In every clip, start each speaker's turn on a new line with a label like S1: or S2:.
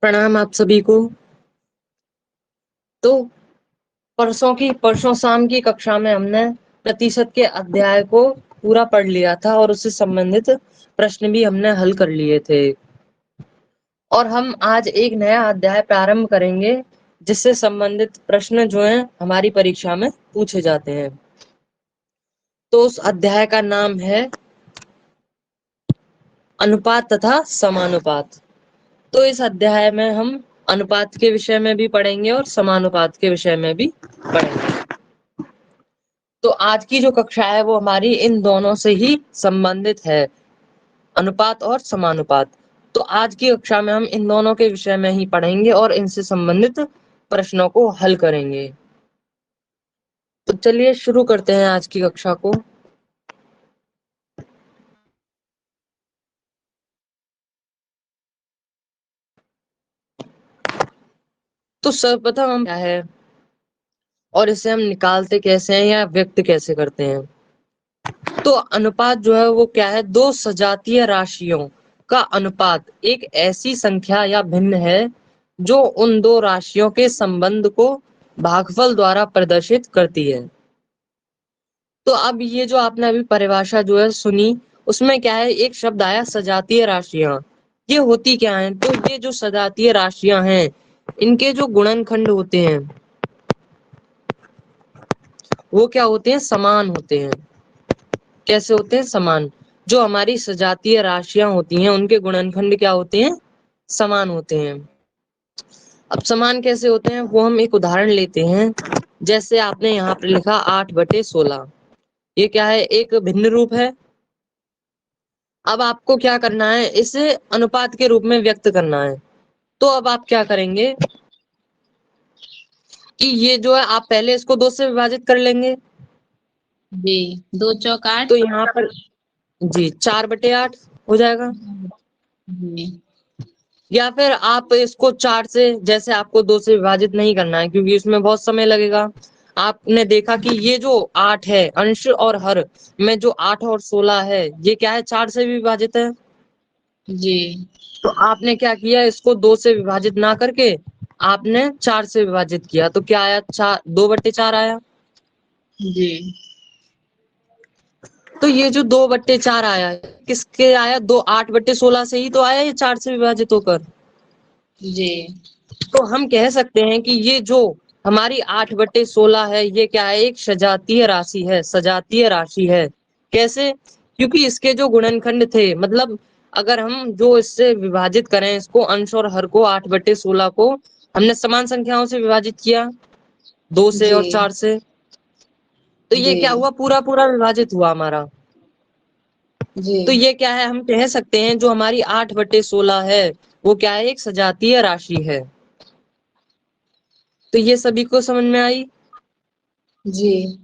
S1: प्रणाम आप सभी को। तो परसों शाम की कक्षा में हमने प्रतिशत के अध्याय को पूरा पढ़ लिया था और उससे संबंधित प्रश्न भी हमने हल कर लिए थे। और हम आज एक नया अध्याय प्रारंभ करेंगे जिससे संबंधित प्रश्न जो हैं हमारी परीक्षा में पूछे जाते हैं। तो उस अध्याय का नाम है अनुपात तथा समानुपात। तो इस अध्याय में हम अनुपात के विषय में भी पढ़ेंगे और समानुपात के विषय में भी पढ़ेंगे। तो आज की जो कक्षा है वो हमारी इन दोनों से ही संबंधित है, अनुपात और समानुपात। तो आज की कक्षा में हम इन दोनों के विषय में ही पढ़ेंगे और इनसे संबंधित प्रश्नों को हल करेंगे। तो चलिए शुरू करते हैं आज की कक्षा को। तो सर्वप्रथम हम क्या है और इसे हम निकालते कैसे हैं या व्यक्त कैसे करते हैं। तो अनुपात जो है वो क्या है, दो सजातीय राशियों का अनुपात एक ऐसी संख्या या भिन्न है जो उन दो राशियों के संबंध को भागफल द्वारा प्रदर्शित करती है। तो अब ये जो आपने अभी परिभाषा जो है सुनी, उसमें क्या है, एक शब्द आया सजातीय राशियां। ये होती क्या है? तो ये जो सजातीय राशियां हैं इनके जो गुणनखंड होते हैं वो क्या होते हैं, समान होते हैं। कैसे होते हैं? समान। जो हमारी सजातीय राशियां होती हैं उनके गुणनखंड क्या होते हैं, समान होते हैं। अब समान कैसे होते हैं वो हम एक उदाहरण लेते हैं। जैसे आपने यहाँ पर लिखा 8/16, ये क्या है, एक भिन्न रूप है। अब आपको क्या करना है, इसे अनुपात के रूप में व्यक्त करना है। तो अब आप क्या करेंगे कि ये जो है आप पहले इसको 2 से विभाजित कर लेंगे।
S2: जी, 2 चौक 8।
S1: तो यहाँ पर जी 4/8 हो जाएगा।
S2: जी
S1: या फिर आप इसको 4 से, जैसे आपको 2 से विभाजित नहीं करना है क्योंकि इसमें बहुत समय लगेगा। आपने देखा कि ये जो 8 है, अंश और हर में जो 8 और 16 है, ये क्या है, 4 से भी विभाजित है।
S2: जी
S1: तो आपने क्या किया, इसको 2 से विभाजित ना करके आपने 4 से विभाजित किया। तो क्या आया, 2/4 आया।
S2: जी
S1: तो ये जो 2/4 आया किसके आया, 8/16 से ही तो आया, ये 4 से विभाजित होकर।
S2: जी
S1: तो हम कह सकते हैं कि ये जो हमारी 8/16 है ये क्या है, एक सजातीय राशि है, सजातीय राशि है। कैसे? क्योंकि इसके जो गुणनखंड थे, मतलब अगर हम जो इससे विभाजित करें इसको, अंश और हर को, 8/16 को हमने समान संख्याओं से विभाजित किया, 2 से
S2: जी
S1: और 4 से। तो ये
S2: जी
S1: क्या हुआ, पूरा पूरा विभाजित हुआ हमारा।
S2: जी
S1: तो ये क्या है, हम कह सकते हैं जो हमारी 8/16 है वो क्या है, एक सजातीय राशि है। तो ये सभी को समझ में आई।
S2: जी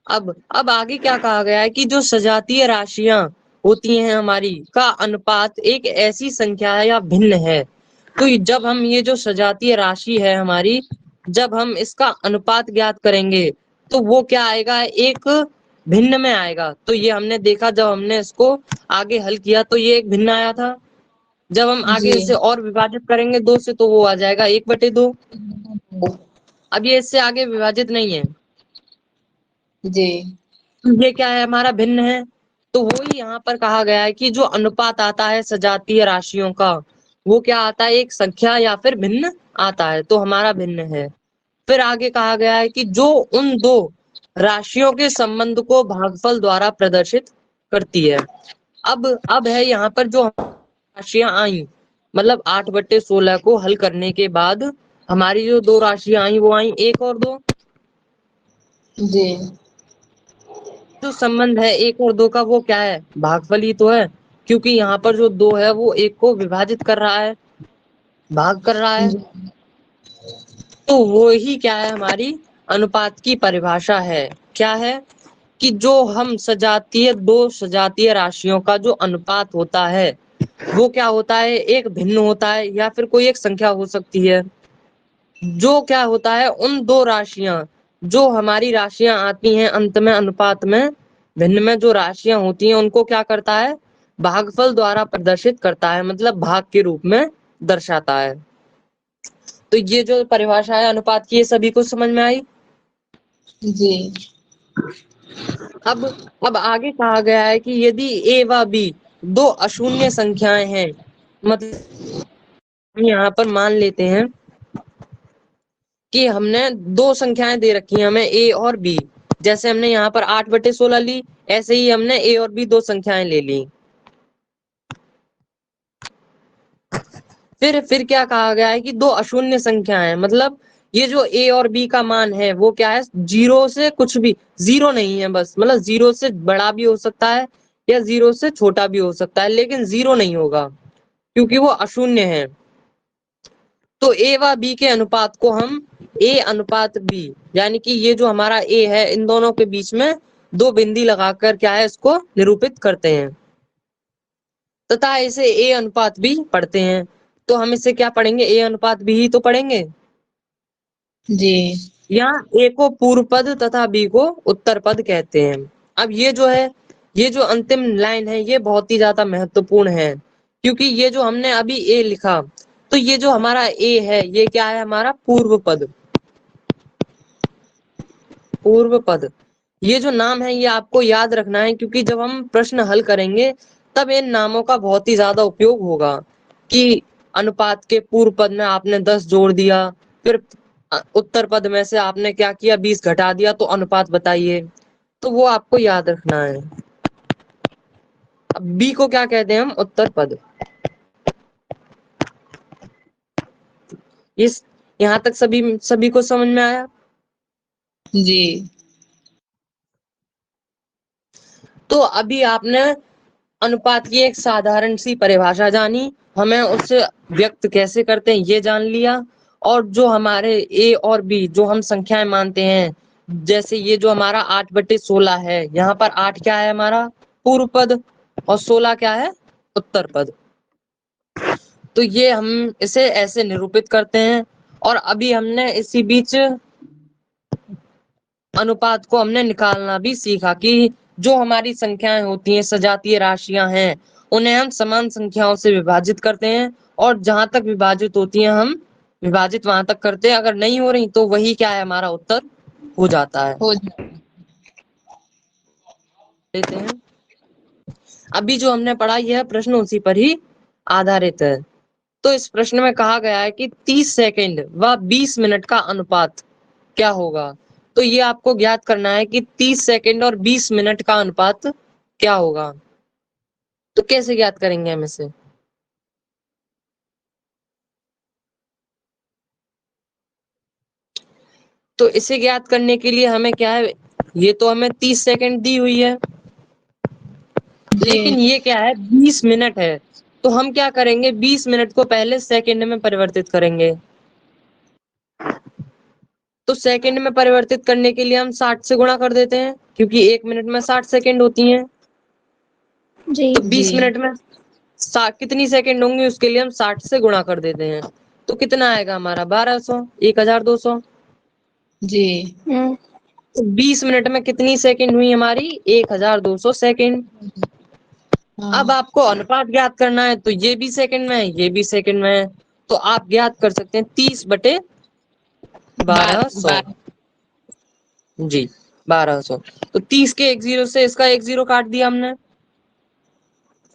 S1: अब आगे क्या कहा गया है कि जो सजातीय राशियां होती हैं हमारी का अनुपात एक ऐसी संख्या है या भिन्न है। तो जब हम ये जो सजातीय राशि है हमारी, जब हम इसका अनुपात ज्ञात करेंगे तो वो क्या आएगा, एक भिन्न में आएगा। तो ये हमने देखा, जब हमने इसको आगे हल किया तो ये एक भिन्न आया था। जब हम आगे
S2: जी
S1: इसे और विभाजित करेंगे 2 से तो वो आ जाएगा 1/2। अब ये इससे आगे विभाजित नहीं है,
S2: जी
S1: ये क्या है, हमारा भिन्न है। तो वही यहाँ पर कहा गया है कि जो अनुपात आता है सजातीय राशियों का वो क्या आता है, एक संख्या या फिर भिन्न आता है। तो हमारा भिन्न है। फिर आगे कहा गया है कि जो उन दो राशियों के संबंध को भागफल द्वारा प्रदर्शित करती है। अब है यहाँ पर जो राशियां आई, मतलब 8/16 को हल करने के बाद हमारी जो दो राशियां आई वो आई 1 और 2।
S2: जी
S1: जो संबंध है 1 और 2 का वो क्या है, भागफल ही तो है। क्योंकि यहाँ पर जो 2 है वो 1 को विभाजित कर रहा है, भाग कर रहा है। तो वो ही क्या है, हमारी अनुपात की परिभाषा है। क्या है कि जो हम दो सजातीय राशियों का जो अनुपात होता है वो क्या होता है, एक भिन्न होता है या फिर कोई एक संख्या हो सकती है। जो क्या होता है, उन दो राशियां, जो हमारी राशियां आती हैं अंत में अनुपात में, भिन्न में जो राशियां होती हैं उनको क्या करता है, भागफल द्वारा प्रदर्शित करता है, मतलब भाग के रूप में दर्शाता है। तो ये जो परिभाषा है अनुपात की, ये सभी को समझ में आई।
S2: जी
S1: अब आगे कहा गया है कि यदि a व b दो अशून्य संख्याएं हैं, मतलब हम यहाँ पर मान लेते हैं कि हमने दो संख्याएं दे रखी हैं हमें a और b, जैसे हमने यहाँ पर 8/16 ली, ऐसे ही हमने a और b दो संख्याएं ले ली। फिर क्या कहा गया है कि दो अशून्य संख्याएं, मतलब ये जो a और b का मान है वो क्या है, जीरो से कुछ भी, जीरो नहीं है बस, मतलब जीरो से बड़ा भी हो सकता है या जीरो से छोटा भी हो सकता है, लेकिन जीरो नहीं होगा क्योंकि वो अशून्य है। तो a व b के अनुपात को हम a अनुपात b, यानी कि ये जो हमारा a है इन दोनों के बीच में दो बिंदी लगाकर क्या है इसको निरूपित करते हैं तथा इसे a अनुपात b पढ़ते हैं। तो हम इसे क्या पढ़ेंगे, a अनुपात b ही तो पढ़ेंगे।
S2: जी
S1: यहाँ a को पूर्व पद तथा b को उत्तर पद कहते हैं। अब ये जो है, ये जो अंतिम लाइन है ये बहुत ही ज्यादा महत्वपूर्ण है, क्योंकि ये जो हमने अभी a लिखा, तो ये जो हमारा a है ये क्या है, हमारा पूर्व पद। पूर्व पद, ये जो नाम है ये आपको याद रखना है, क्योंकि जब हम प्रश्न हल करेंगे तब इन नामों का बहुत ही ज्यादा उपयोग होगा कि अनुपात के पूर्व पद में आपने 10 जोड़ दिया, फिर उत्तर पद में से आपने क्या किया, 20 घटा दिया, तो अनुपात बताइए। तो वो आपको याद रखना है। अब बी को क्या कहते हैं हम, उत्तर पद। इस यहाँ तक सभी सभी को समझ में आया।
S2: जी
S1: तो अभी आपने अनुपात की एक साधारण सी परिभाषा जानी, हमें उसे व्यक्त कैसे करते हैं ये जान लिया, और जो हमारे a और b जो हम संख्याएं मानते हैं, जैसे ये जो हमारा 8/16 है, यहाँ पर 8 क्या है हमारा पूर्व पद और 16 क्या है उत्तर पद। तो ये हम इसे ऐसे निरूपित करते हैं। और अभी हमने इसी बीच अनुपात को हमने निकालना भी सीखा कि जो हमारी संख्याएं होती हैं, सजातीय राशियां हैं, उन्हें हम समान संख्याओं से विभाजित करते हैं, और जहां तक विभाजित होती हैं हम विभाजित वहां तक करते हैं, अगर नहीं हो रही तो वही क्या है हमारा उत्तर हो जाता है।
S2: हो
S1: लेते हैं अभी जो हमने पढ़ा यह प्रश्न उसी पर ही आधारित है। तो इस प्रश्न में कहा गया है कि 30 सेकंड व 20 मिनट का अनुपात क्या होगा। तो ये आपको ज्ञात करना है कि 30 सेकंड और 20 मिनट का अनुपात क्या होगा। तो कैसे ज्ञात करेंगे हम इसे। तो इसे ज्ञात करने के लिए हमें क्या है, ये तो हमें 30 सेकंड दी हुई है,
S2: जी
S1: लेकिन ये क्या है 20 मिनट है। तो हम क्या करेंगे, 20 मिनट को पहले सेकंड में परिवर्तित करेंगे। तो सेकंड में परिवर्तित करने के लिए हम 60 से गुणा कर देते हैं, क्योंकि 1 मिनट में 60 सेकंड होती हैं।
S3: जी
S1: तो 20
S2: जी
S1: मिनट में कितनी सेकंड होंगी उसके लिए हम 60 से गुणा कर देते हैं। तो कितना आएगा हमारा 1200, 1200।
S2: जी
S1: तो 20 मिनट में कितनी सेकंड हुई हमारी, 1200 सेकंड। अब
S2: हाँ
S1: आपको अनुपात ज्ञात करना है, तो ये भी सेकंड में है, ये भी सेकंड में है। तो आप ज्ञात कर सकते हैं 30/1200।
S2: बार
S1: जी 1200। तो 30 के एक जीरो से इसका एक जीरो काट दिया हमने।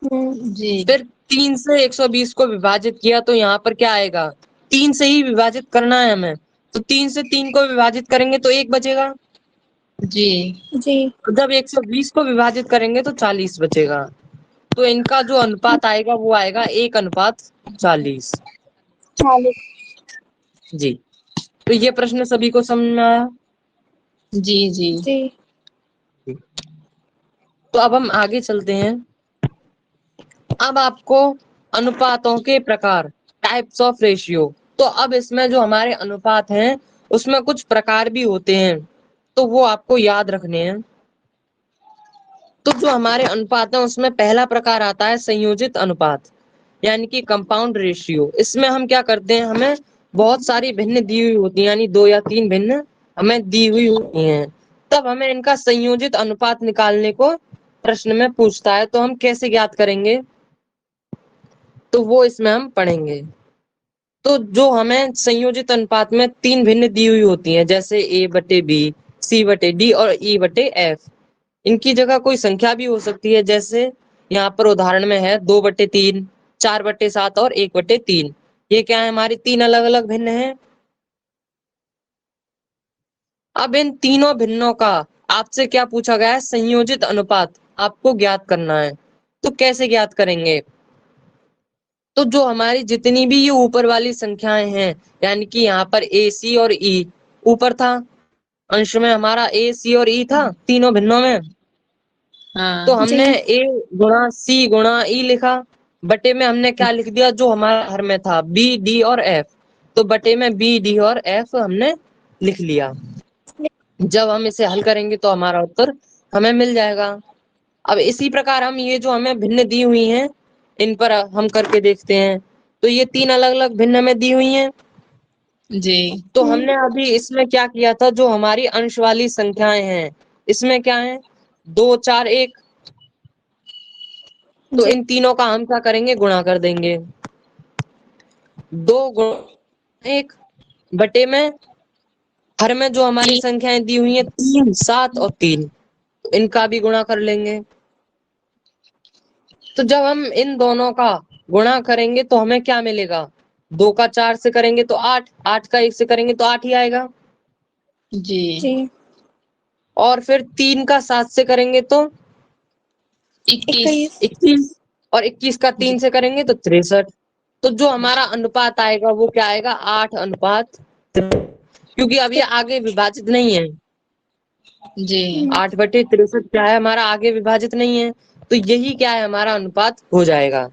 S2: जी
S1: फिर 3 से 120 को विभाजित किया, तो यहाँ पर क्या आएगा, 3 से ही विभाजित करना है हमें। तो 3 से 3 को विभाजित करेंगे तो 1 बचेगा।
S2: जी
S3: जी
S1: जब 120 को विभाजित करेंगे तो 40 बचेगा। तो इनका जो अनुपात आएगा वो आएगा 1:40।
S3: 40।
S1: जी। तो ये प्रश्न सभी को समझ में आया।
S2: जी जी
S3: जी
S1: तो अब हम आगे चलते हैं। अब आपको अनुपातों के प्रकार, टाइप्स ऑफ रेशियो। तो अब इसमें जो हमारे अनुपात हैं उसमें कुछ प्रकार भी होते हैं, तो वो आपको याद रखने हैं। तो जो हमारे अनुपात है उसमें पहला प्रकार आता है संयोजित अनुपात, यानी कि कंपाउंड रेशियो। इसमें हम क्या करते हैं, हमें बहुत सारी भिन्न दी हुई होती है, यानी 2 या 3 भिन्न हमें दी हुई होती हैं, तब हमें इनका संयोजित अनुपात निकालने को प्रश्न में पूछता है। तो हम कैसे ज्ञात करेंगे, तो वो इसमें हम पढ़ेंगे। तो जो हमें संयोजित अनुपात में 3 भिन्न दी हुई होती हैं, जैसे A/B, C/D और E/F। इनकी जगह कोई संख्या भी हो सकती है, जैसे यहाँ पर उदाहरण में है 2/3, 4/7 और 1/3। ये क्या है, हमारी 3 अलग अलग भिन्न है। अब इन तीनों भिन्नों का आपसे क्या पूछा गया है, संयोजित अनुपात आपको ज्ञात करना है। तो कैसे ज्ञात करेंगे? तो जो हमारी जितनी भी ये ऊपर वाली संख्याएं हैं, यानी कि यहाँ पर A, C और E ऊपर था, अंश में हमारा A, C और E था तीनों भिन्नों में। तो
S2: हाँ
S1: हमने A गुणा C गुणा E लिखा, बटे में हमने क्या लिख दिया, जो हमारा हर में था B, D और F। तो बटे में B, D और F हमने लिख लिया। जब हम इसे हल करेंगे तो हमारा उत्तर हमें मिल जाएगा। अब इसी प्रकार हम ये जो हमें भिन्न दी हुई हैं, इन पर हम करके देखते हैं। तो ये 3 अलग अलग भिन्न में दी हुई हैं।
S2: जी
S1: तो हमने अभी इसमें क्या किया था, जो हमारी अंश वाली संख्याएं हैं, इसमें क्या है, 2, 4, 1। तो इन तीनों का हम क्या करेंगे, गुणा कर देंगे। 2 गुणा 1 बटे में हर में जो हमारी संख्याएं दी हुई हैं 3, 7 और 3, इनका भी गुणा कर लेंगे। तो जब हम इन दोनों का गुणा करेंगे तो हमें क्या मिलेगा, 2 का 4 से करेंगे तो 8, 8 का 1 से करेंगे तो 8 ही आएगा।
S2: जी
S1: और फिर 3 का 7 से करेंगे तो
S2: 21
S1: 21, और 21 का 3
S2: जी
S1: से करेंगे तो 63। तो जो हमारा अनुपात आएगा वो क्या आएगा, 8:63, क्योंकि अब ये आगे विभाजित नहीं है।
S2: जी
S1: 8/63 क्या है, हमारा आगे विभाजित नहीं है। तो यही क्या है, हमारा अनुपात हो जाएगा।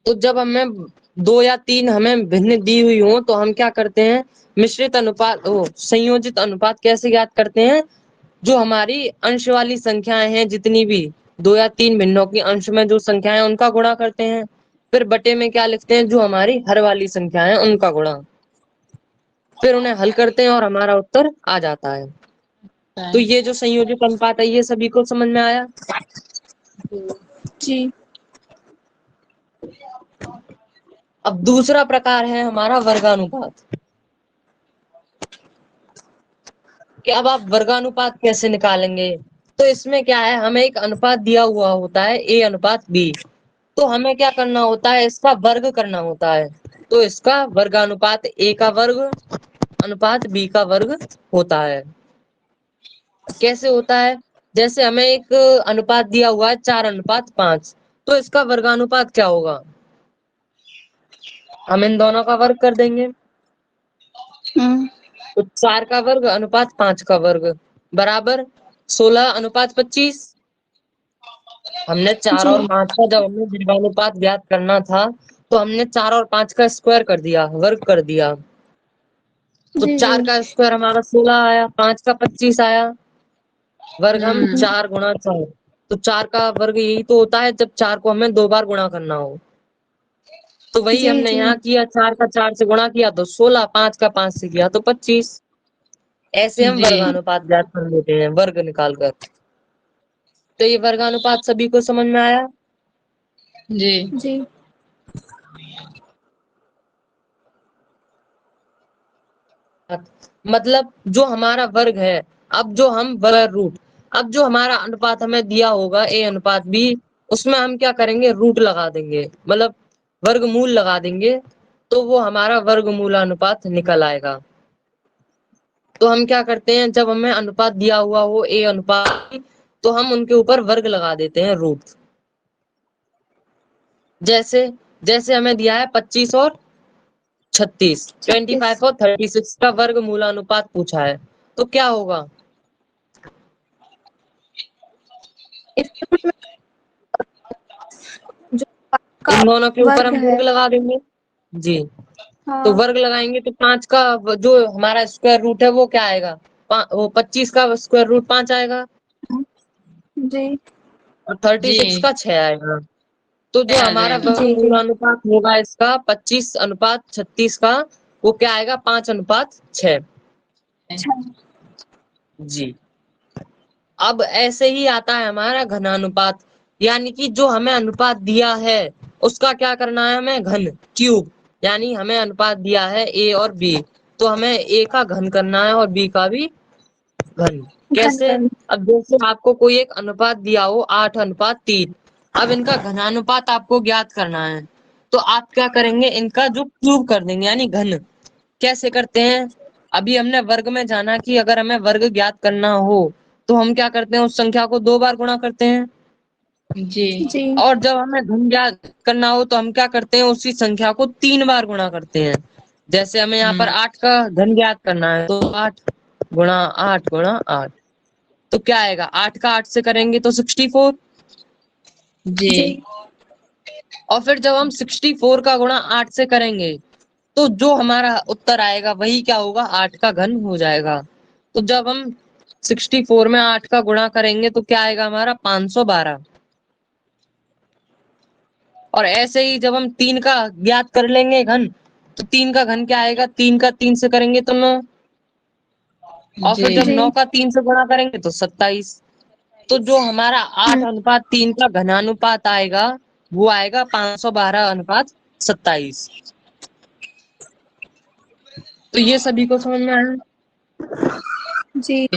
S1: तो जब हमें 2 या 3 हमें भिन्न दी हुई हो तो हम क्या करते हैं, मिश्रित अनुपात संयोजित अनुपात कैसे ज्ञात करते हैं, जो हमारी अंश वाली संख्याएं हैं जितनी भी 2 या 3 भिन्नों की अंश में जो संख्याएं हैं उनका गुणा करते हैं। फिर बटे में क्या लिखते हैं, जो हमारी हर वाली संख्याएं हैं उनका गुणा। फिर उन्हें हल करते हैं और हमारा उत्तर आ जाता है। तो ये जो संयोजित अनुपात है ये सभी को समझ में आया।
S2: जी
S1: अब दूसरा प्रकार है हमारा वर्गानुपात। कि अब आप वर्गानुपात कैसे निकालेंगे? तो इसमें क्या है, हमें एक अनुपात दिया हुआ होता है A/B। तो हमें क्या करना होता है, इसका वर्ग करना होता है। तो इसका वर्गानुपात A का वर्ग अनुपात B का वर्ग होता है। कैसे होता है, जैसे हमें एक अनुपात दिया हुआ है 4:5, तो इसका वर्गानुपात क्या होगा, हम इन दोनों का वर्ग कर देंगे। तो 4 का वर्ग अनुपात 5 का वर्ग बराबर 16:25। हमने 4 और 5 का जब हमें वर्गानुपात ज्ञात करना था तो हमने 4 और 5 का स्क्वायर कर दिया, वर्ग कर दिया। तो 4 का स्क्वायर हमारा 16 आया, 5 का 25 आया, वर्ग हम 4 गुणा 4। तो 4 का वर्ग यही तो होता है जब 4 को हमें 2 बार गुणा करना हो। तो वही हमने यहाँ किया, 4 का 4 से गुणा किया तो 16, 5 का 5 से किया तो 25। ऐसे हम
S2: जी
S1: वर्गानुपात ज्ञात कर लेते हैं, वर्ग निकाल कर। तो ये वर्गानुपात सभी को समझ में आया।
S2: जी
S1: मतलब जो हमारा वर्ग है, अब जो हम वर्ग रूट, अब जो हमारा अनुपात हमें दिया होगा A/B, उसमें हम क्या करेंगे, रूट लगा देंगे, मतलब वर्गमूल लगा देंगे। तो वो हमारा वर्गमूलानुपात निकल आएगा। तो हम क्या करते हैं, जब हमें अनुपात दिया हुआ हो A/B, तो हम उनके ऊपर वर्ग लगा देते हैं, रूट। जैसे जैसे हमें दिया है 25 और 36, 25 और 36 का वर्गमूलानुपात पूछा है, तो क्या होगा, इन दोनों के ऊपर हम वर्ग लगा देंगे। जी, तो वर्ग लगाएंगे तो 5 का जो हमारा स्क्वायर रूट है वो क्या आएगा, वो 25 का स्क्वायर रूट 5 आएगा, और 36
S2: जी
S1: का 6 आएगा। तो जो
S2: आ
S1: हमारा
S2: जाएगा
S1: वर्गमूलानुपात होगा इसका 25:36 का, वो क्या आएगा, 5:6। जी, अब ऐसे ही आता है हमारा घनानुपात, यानी कि जो हमें अनुपात दिया है उसका क्या करना है हमें, घन, क्यूब। यानी हमें अनुपात दिया है ए और बी, तो हमें ए का घन करना है और बी का भी घन। कैसे? अब जैसे आपको कोई एक अनुपात दिया हो 8:3, अब इनका घनानुपात आपको ज्ञात करना है, तो आप क्या करेंगे, इनका जो क्यूब कर देंगे यानी घन। कैसे करते हैं? अभी हमने वर्ग में जाना कि अगर हमें वर्ग ज्ञात करना हो तो हम क्या करते हैं, उस संख्या को 2 बार गुणा करते हैं।
S2: जी।
S1: और जब हमें घन ज्ञात करना हो तो हम क्या करते हैं, उसी संख्या को 3 बार गुणा करते हैं। जैसे हमें यहाँ पर 8 का घन ज्ञात करना है तो 8 गुणा 8 गुणा 8, तो क्या आएगा, 8 का 8 से करेंगे तो 64।
S2: जी।
S1: और फिर जब हम 64 का गुणा 8 से करेंगे तो जो हमारा उत्तर आएगा वही क्या होगा, 8 का घन हो जाएगा। तो जब हम 64 में 8 का गुणा करेंगे तो क्या आएगा हमारा, 512। और ऐसे ही जब हम 3 का ज्ञात कर लेंगे घन, तो 3 का घन क्या आएगा, 3 का 3 से करेंगे तो 9। और फिर जब 9 का 3 से गुणा करेंगे तो 27। तो जो हमारा 8:3 का घनानुपात आएगा वो आएगा 512:27। तो ये सभी को समझ में आया?
S2: जी।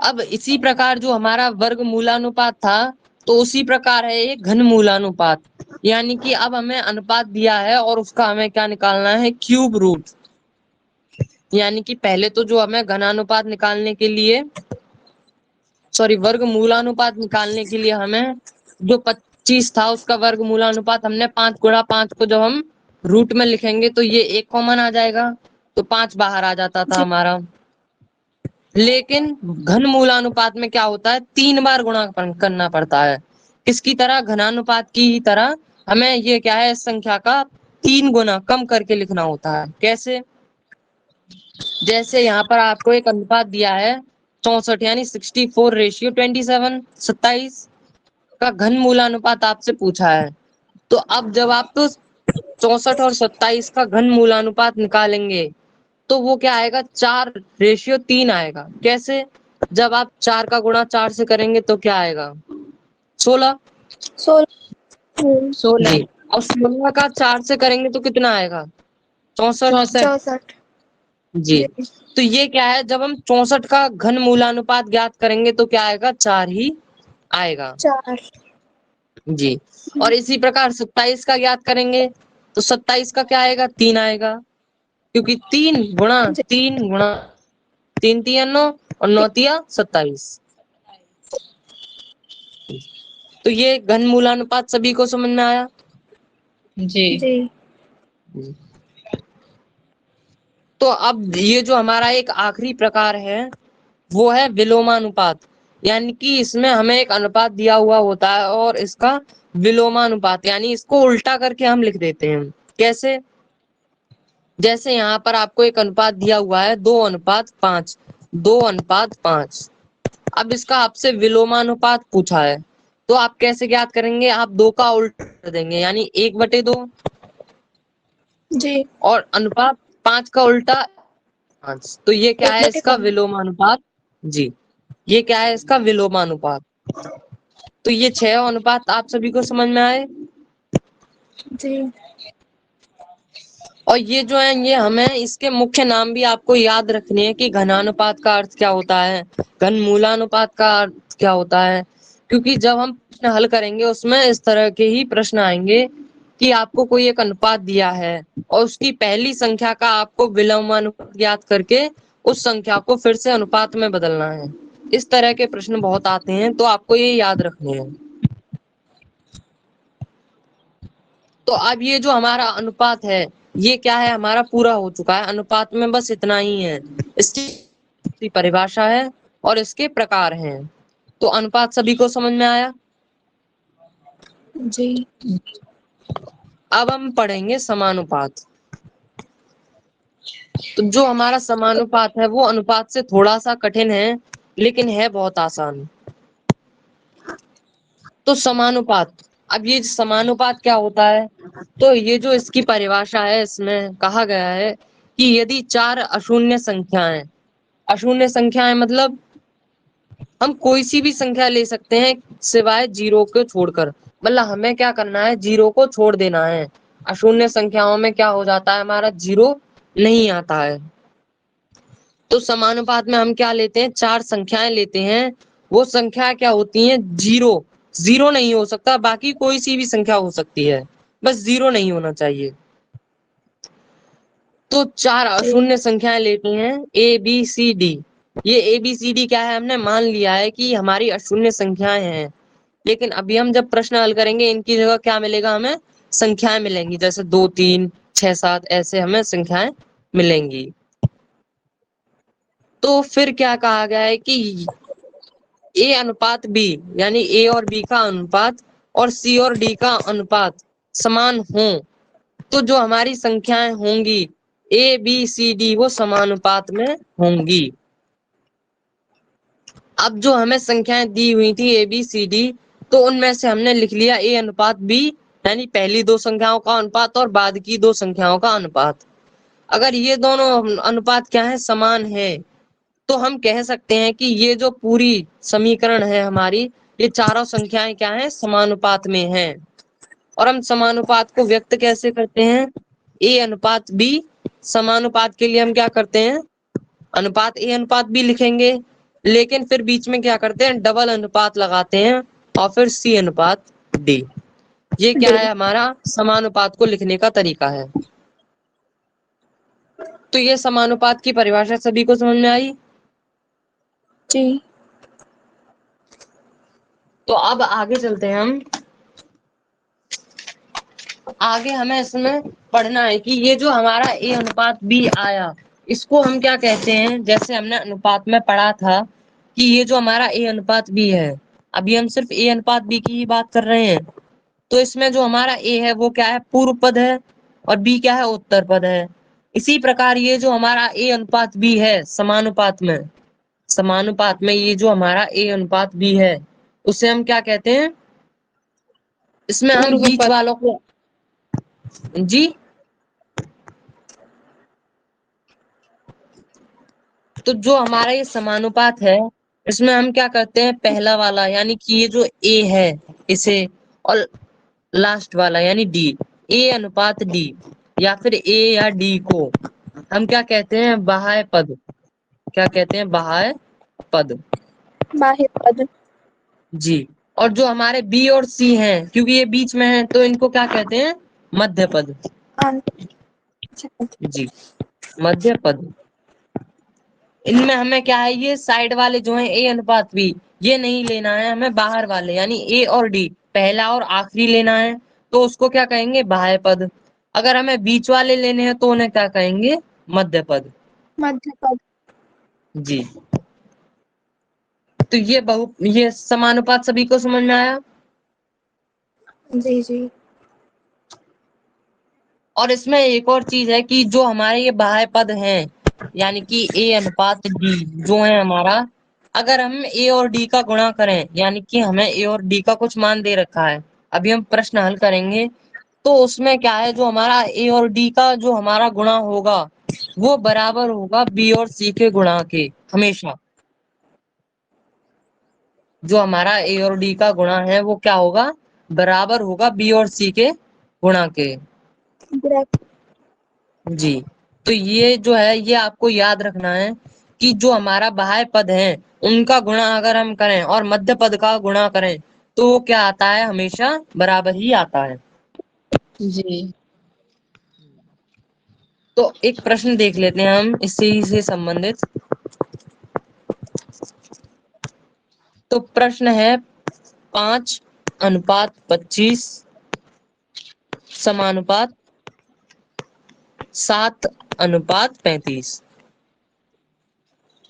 S1: अब इसी प्रकार जो हमारा वर्ग मूलानुपात था, तो उसी प्रकार है एक घन मूलानुपात। यानी कि अब हमें अनुपात दिया है और उसका हमें क्या निकालना है, क्यूब रूट। यानी कि पहले तो जो हमें घनानुपात निकालने के लिए, सॉरी, वर्ग मूलानुपात निकालने के लिए हमें जो 25 था उसका वर्ग मूलानुपात हमने 5 गुणा 5 को जब हम रूट में लिखेंगे तो ये एक कॉमन आ जाएगा, तो 5 बाहर आ जाता था हमारा। लेकिन घन मूलानुपात में क्या होता है, 3 बार गुणा करना पड़ता है। किसकी तरह, घनानुपात की ही तरह हमें ये क्या है, इस संख्या का 3 गुना कम करके लिखना होता है। कैसे? जैसे यहाँ पर आपको एक अनुपात दिया है 64 यानी 64:27, 27 का घन मूलानुपात आपसे पूछा है। तो अब जब आप तो 64 और 27 का घन मूलानुपात निकालेंगे तो वो क्या आएगा, 4:3 आएगा। कैसे? जब आप 4 का गुणा 4 से करेंगे तो क्या आएगा, 16।
S2: 16।
S1: जी। और 16 का 4 से करेंगे तो कितना आएगा, 64। जी। तो ये क्या है, जब हम 64 का घन मूलानुपात ज्ञात करेंगे तो क्या आएगा, 4 ही आएगा।
S2: 4।
S1: जी। और इसी प्रकार 27 का ज्ञात करेंगे तो 27 का क्या आएगा, 3 आएगा। क्योंकि 3 तिया 9 और 9 तिया 27। तो ये घन मूलानुपात सभी को समझ में आया?
S2: जी।
S1: तो अब ये जो हमारा एक आखिरी प्रकार है वो है विलोमानुपात। यानी कि इसमें हमें एक अनुपात दिया हुआ होता है और इसका विलोमानुपात यानी इसको उल्टा करके हम लिख देते हैं। कैसे? जैसे यहाँ पर आपको एक अनुपात दिया हुआ है 2:5, 2:5। अब इसका आपसे विलोमानुपात पूछा है तो आप कैसे ज्ञात करेंगे, आप 2 का उल्टा कर देंगे यानी 1/2।
S2: जी।
S1: और अनुपात 5 का उल्टा 5, तो ये क्या है, इसका विलोमानुपात। जी, ये क्या है, इसका विलोमानुपात। तो ये 6 अनुपात आप सभी को समझ में आए?
S2: जी।
S1: और ये जो है ये हमें इसके मुख्य नाम भी आपको याद रखने हैं कि घनानुपात का अर्थ क्या होता है, घन मूलानुपात का अर्थ क्या होता है। क्योंकि जब हम प्रश्न हल करेंगे उसमें इस तरह के ही प्रश्न आएंगे कि आपको कोई एक अनुपात दिया है और उसकी पहली संख्या का आपको विलोमानुपात ज्ञात करके उस संख्या को फिर से अनुपात में बदलना है। इस तरह के प्रश्न बहुत आते हैं, तो आपको ये याद रखने हैं। तो अब ये जो हमारा अनुपात है ये क्या है, हमारा पूरा हो चुका है। अनुपात में बस इतना ही है, इसकी परिभाषा है और इसके प्रकार हैं। तो अनुपात सभी को समझ में आया?
S2: जी।
S1: अब हम पढ़ेंगे समानुपात। तो जो हमारा समानुपात है वो अनुपात से थोड़ा सा कठिन है लेकिन है बहुत आसान। तो समानुपात, अब ये समानुपात क्या होता है, तो ये जो इसकी परिभाषा है इसमें कहा गया है कि यदि 4 अशून्य संख्याएं मतलब हम कोई सी भी संख्या ले सकते हैं, सिवाय जीरो को छोड़कर। मतलब हमें क्या करना है, जीरो को छोड़ देना है। अशून्य संख्याओं में क्या हो जाता है, हमारा जीरो नहीं आता है। तो समानुपात में हम क्या लेते हैं, 4 संख्याएं लेते हैं। वो संख्या क्या होती हैं, जीरो। जीरो नहीं हो सकता, बाकी कोई सी भी संख्या हो सकती है, बस जीरो नहीं होना चाहिए। तो 4 अशून्य संख्याएं लेते हैं, ए बी सी डी। ये ए बी सी डी क्या है, हमने मान लिया है कि हमारी अशून्य संख्याएं हैं। लेकिन अभी हम जब प्रश्न हल करेंगे, इनकी जगह क्या मिलेगा, हमें संख्याएं मिलेंगी। जैसे 2 3 6 7 ऐसे हमें संख्याएं मिलेंगी। तो फिर क्या कहा गया है कि ए अनुपात बी, यानी ए और बी का अनुपात और सी और डी का अनुपात समान हो, तो जो हमारी संख्याएं होंगी ए बी सी डी वो समानुपात में होंगी। अब जो हमें संख्याएं दी हुई थी ए बी सी डी, तो उनमें से हमने लिख लिया ए अनुपात बी, यानी पहली 2 संख्याओं का अनुपात और बाद की 2 संख्याओं का अनुपात। अगर ये दोनों अनुपात क्या है, समान है, तो हम कह सकते हैं कि ये जो पूरी समीकरण है हमारी, ये चारों संख्याएं क्या है, समानुपात में हैं। और हम समानुपात को व्यक्त कैसे करते हैं, ए अनुपात बी। समानुपात के लिए हम क्या करते हैं, अनुपात ए अनुपात बी लिखेंगे, लेकिन फिर बीच में क्या करते हैं, डबल अनुपात लगाते हैं और फिर सी अनुपात डी। ये क्या है, हमारा समानुपात को लिखने का तरीका है। तो ये समानुपात की परिभाषा सभी को समझ में आई।
S2: जी।
S1: तो अब आगे चलते हैं हम। आगे हमें इसमें पढ़ना है कि ये जो हमारा ए अनुपात बी आया, इसको हम क्या कहते हैं। जैसे हमने अनुपात में पढ़ा था कि ये जो हमारा ए अनुपात बी है, अभी हम सिर्फ ए अनुपात बी की ही बात कर रहे हैं। तो इसमें जो हमारा ए है वो क्या है, पूर्व पद है, और बी क्या है, उत्तर पद है। इसी प्रकार ये जो हमारा ए अनुपात बी है समानुपात में, समानुपात में ये जो हमारा ए अनुपात बी है, उसे हम क्या कहते हैं, इसमें हम
S2: पूर्व
S1: बीच
S2: पद।
S1: वालों को, जी, तो जो हमारा ये समानुपात है, इसमें हम क्या करते हैं, पहला वाला यानी कि ये जो ए है इसे, और लास्ट वाला यानी डी, ए अनुपात डी या फिर ए या डी को हम क्या कहते हैं, बाह्य पद। क्या कहते हैं, बाह्य पद।
S2: बाह्य पद।
S1: जी। और जो हमारे बी और सी हैं, क्योंकि ये बीच में है, तो इनको क्या कहते हैं, मध्य पद। जी, मध्य पद। इनमें हमें क्या है, ये साइड वाले जो हैं ए अनुपात बी, ये नहीं लेना है हमें, बाहर वाले यानी ए और डी पहला और आखिरी लेना है, तो उसको क्या कहेंगे, बाह्य पद। अगर हमें बीच वाले लेने हैं तो उन्हें क्या कहेंगे, मध्य पद।
S2: मध्य पद।
S1: जी। तो ये समानुपात सभी को समझ में आया।
S2: जी जी।
S1: और इसमें एक और चीज है कि जो हमारे ये बाह्य पद हैं, यानी कि ए अनुपात डी जो है हमारा, अगर हम ए और डी का गुणा करें, यानी कि हमें ए और डी का कुछ मान दे रखा है, अभी हम प्रश्न हल करेंगे, तो उसमें क्या है, जो हमारा ए और डी का जो हमारा गुणा होगा, वो बराबर होगा बी और सी के गुणा के, हमेशा। जो हमारा ए और डी का गुणा है वो क्या होगा, बराबर होगा बी और सी के गुणा के। जी। तो ये जो है, ये आपको याद रखना है कि जो हमारा बाह्य पद है उनका गुणा अगर हम करें और मध्य पद का गुणा करें, तो वो क्या आता है, हमेशा बराबर ही आता है।
S2: जी।
S1: तो एक प्रश्न देख लेते हैं हम इससे ही से संबंधित। तो प्रश्न है 5:25 समानुपात 7:35।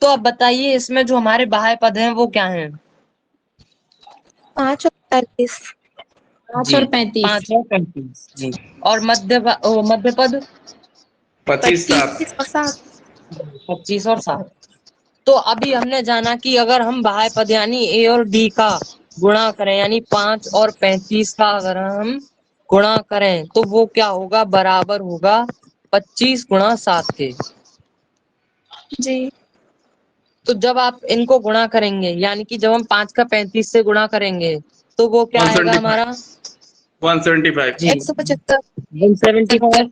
S1: तो अब बताइए, इसमें जो हमारे बाह्य पद हैं वो क्या हैं।
S2: 5 और 35।
S1: 5 और 35। जी। और मध्य पद
S3: 25
S2: 25 और 7।
S1: 25 और 7। तो अभी हमने जाना कि अगर हम बाह्य पद यानी ए और डी का गुणा करें, यानी 5 और 35 का अगर हम गुणा करें, तो वो क्या होगा, बराबर होगा 25 गुणा 7 के।
S2: जी।
S1: तो जब आप इनको गुणा करेंगे, यानी कि जब हम 5 का 35 से गुणा करेंगे तो वो क्या आएगा हमारा
S3: 175
S1: जी
S2: 175
S1: 175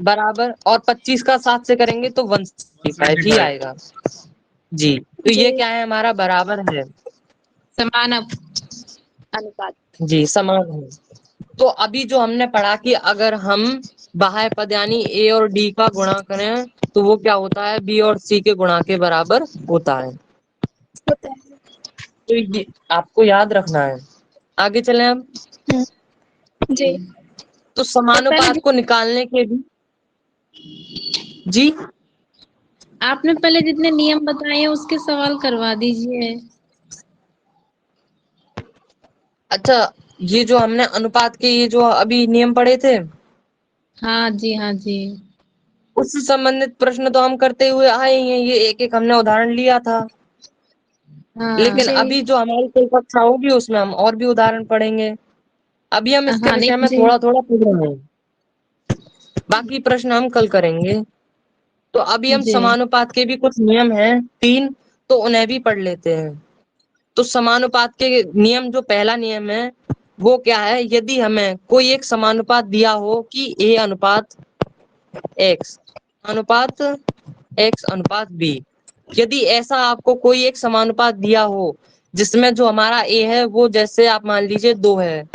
S1: बराबर, और 25 का 7 से करेंगे तो 175 ही आएगा जी। तो ये
S2: जी
S1: क्या है हमारा बराबर है
S2: समान अनुपात।
S1: जी, समान है। तो अभी जो हमने पढ़ा कि अगर हम बाह्य पद यानी ए और डी का गुणा करें तो वो क्या होता है, बी और सी के गुणा के बराबर होता है।
S2: होता है।
S1: तो ये आपको याद रखना है। आगे चलें हम।
S2: जी
S1: तो
S2: तो पहले
S1: समानुपात को निकालने के भी जी
S2: आपने पहले जितने नियम बताए हैं उसके सवाल करवा दीजिए।
S1: अच्छा, ये जो हमने अनुपात के ये जो अभी नियम पढ़े थे
S2: हाँ जी हाँ जी
S1: उससे संबंधित प्रश्न तो हम करते हुए आए ही हैं, ये एक एक हमने उदाहरण लिया था।
S2: हाँ
S1: लेकिन
S2: जी
S1: अभी जो हमारी कोई कक्षा होगी उसमें हम और भी उदाहरण पढ़ेंगे। अभी हम इसके
S2: हाँ नहीं
S1: विषय में
S2: जी
S1: थोड़ा थोड़ा पढ़ रहे हैं, बाकी प्रश्न हम कल करेंगे। तो अभी हम
S2: जी
S1: समानुपात के भी कुछ नियम हैं 3, तो उन्हें भी पढ़ लेते हैं। तो समानुपात के नियम, जो पहला नियम है वो क्या है, यदि हमें कोई एक समानुपात दिया हो कि ए अनुपात एक्स अनुपात एक्स अनुपात बी, यदि ऐसा आपको कोई एक समानुपात दिया हो जिसमें जो हमारा ए है वो जैसे आप मान लीजिए 2 है,